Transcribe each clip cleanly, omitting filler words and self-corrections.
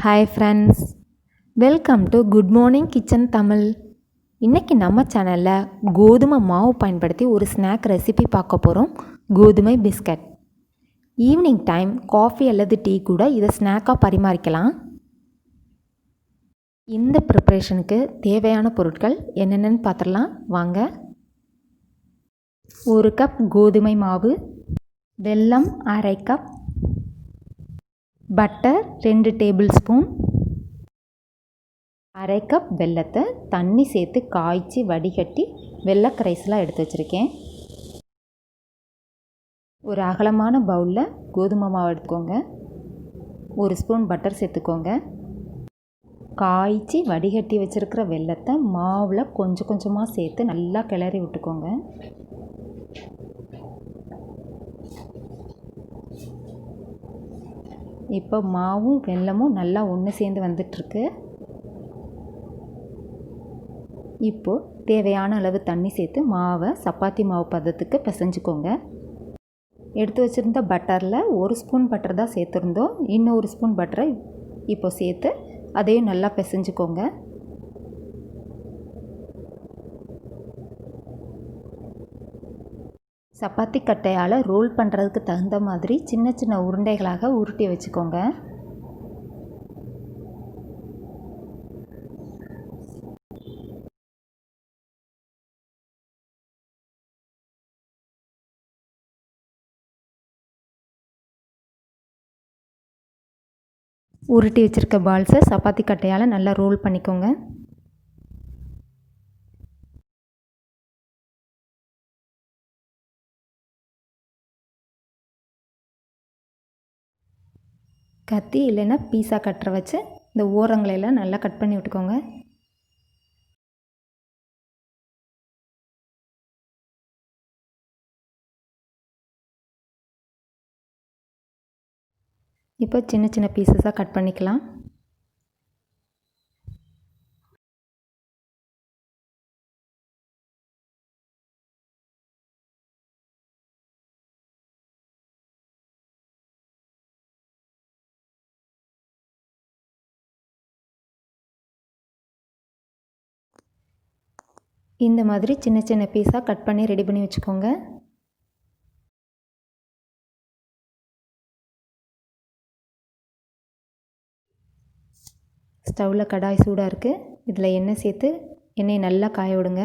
Hi friends, welcome to good morning kitchen Tamil. இன்றைக்கி நம்ம சேனலில் கோதுமை மாவு பயன்படுத்தி ஒரு ஸ்நாக் ரெசிபி பார்க்க போகிறோம். கோதுமை பிஸ்கட். ஈவினிங் டைம் காஃபி அல்லது டீ கூட இதை ஸ்நாக்காக பரிமாறிக்கலாம். இந்த ப்ரிப்ரேஷனுக்கு தேவையான பொருட்கள் என்னென்னு பார்த்துடலாம் வாங்க. 1 கப் கோதுமை மாவு, வெல்லம் 1/2 cup, butter 2 tablespoon, 1/2 cup வெல்லத்தை தண்ணி சேர்த்து காய்ச்சி வடிகட்டி வெல்லக்கரைசலாக எடுத்து வச்சுருக்கேன். ஒரு அகலமான பவுலில் கோதுமை மாவு எடுத்துக்கோங்க. 1 ஸ்பூன் பட்டர் சேர்த்துக்கோங்க. காய்ச்சி வடிகட்டி வச்சுருக்கிற வெல்லத்தை மாவில் கொஞ்சம் கொஞ்சமாக சேர்த்து நல்லா கிளறி விட்டுக்கோங்க. இப்போ மாவும் வெல்லமும் நல்லா ஒன்று சேர்ந்து வந்துட்டுருக்கு. இப்போது தேவையான அளவு தண்ணி சேர்த்து மாவை சப்பாத்தி மாவு பதத்துக்கு பிசைஞ்சுக்கோங்க. எடுத்து வச்சுருந்த பட்டரில் 1 ஸ்பூன் பட்டர் தான் சேர்த்துருந்தோம். இன்னும் 1 ஸ்பூன் பட்டரை இப்போ சேர்த்து அதையும் நல்லா பிசைஞ்சுக்கோங்க. சப்பாத்தி கட்டையால் ரோல் பண்ணுறதுக்கு தகுந்த மாதிரி சின்ன சின்ன உருண்டைகளாக உருட்டி வச்சுக்கோங்க. உருட்டி வச்சுருக்க பால்ஸை சப்பாத்தி கட்டையால் நல்லா ரோல் பண்ணிக்கோங்க. கத்தி இல்லைன்னா பீஸா கட்டரை வச்சு இந்த ஓரங்களையெல்லாம் நல்லா கட் பண்ணி விட்டுக்கோங்க. இப்போ சின்ன சின்ன பீசஸாக கட் பண்ணிக்கலாம். இந்த மாதிரி சின்ன சின்ன பீஸாக கட் பண்ணி ரெடி பண்ணி வச்சுக்கோங்க. ஸ்டவ்வில் கடாய் சூடாக இருக்குது. இதில் எண்ணெய் சேர்த்து எண்ணெயை நல்லா காய விடுங்க.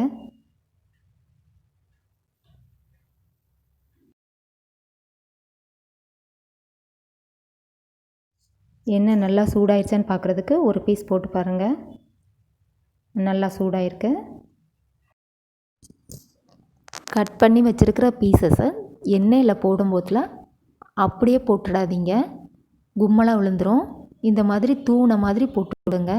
எண்ணெய் நல்லா சூடாயிருச்சான்னு பார்க்குறதுக்கு ஒரு பீஸ் போட்டு பாருங்கள். நல்லா சூடாயிருக்கு. கட் பண்ணி வச்சுருக்கிற பீசஸை எண்ணெயில் போடும்போதில் அப்படியே போட்டுடாதீங்க, கும்மலாக விழுந்துடும். இந்த மாதிரி தூணை மாதிரி போட்டு விடுங்க.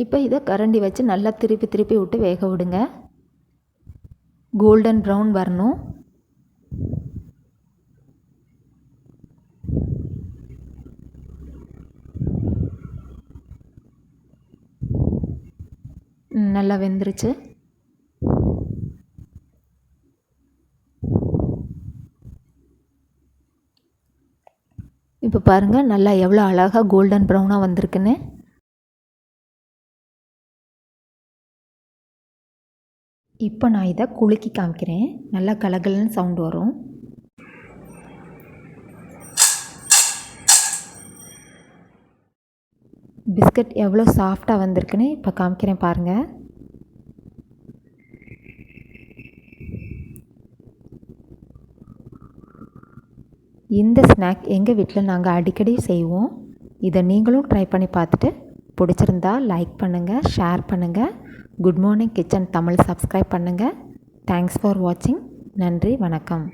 இப்போ இதை கரண்டி வச்சு நல்லா திருப்பி திருப்பி விட்டு வேக விடுங்க. கோல்டன் ப்ரௌன் வரணும். நல்லா வெந்துருச்சு. இப்போ பாருங்கள் நல்லா எவ்வளோ அழகாக கோல்டன் ப்ரௌனாக வந்திருக்குன்னு. இப்போ நான் இதை குலுக்கி காமிக்கிறேன். நல்லா கலகலன்னு சவுண்டு வரும். பிஸ்கட் எவ்வளோ சாஃப்டாக வந்திருக்குன்னு இப்போ காமிக்கிறேன் பாருங்கள். இந்த ஸ்நாக் எங்கள் வீட்டில் நாங்கள் அடிக்கடி செய்வோம். இதை நீங்களும் ட்ரை பண்ணி பார்த்துட்டு பிடிச்சிருந்தா லைக் பண்ணுங்கள், ஷேர் பண்ணுங்கள். Good morning kitchen Tamil subscribe பண்ணுங்கள். தேங்க்ஸ் ஃபார் வாட்சிங். நன்றி, வணக்கம்.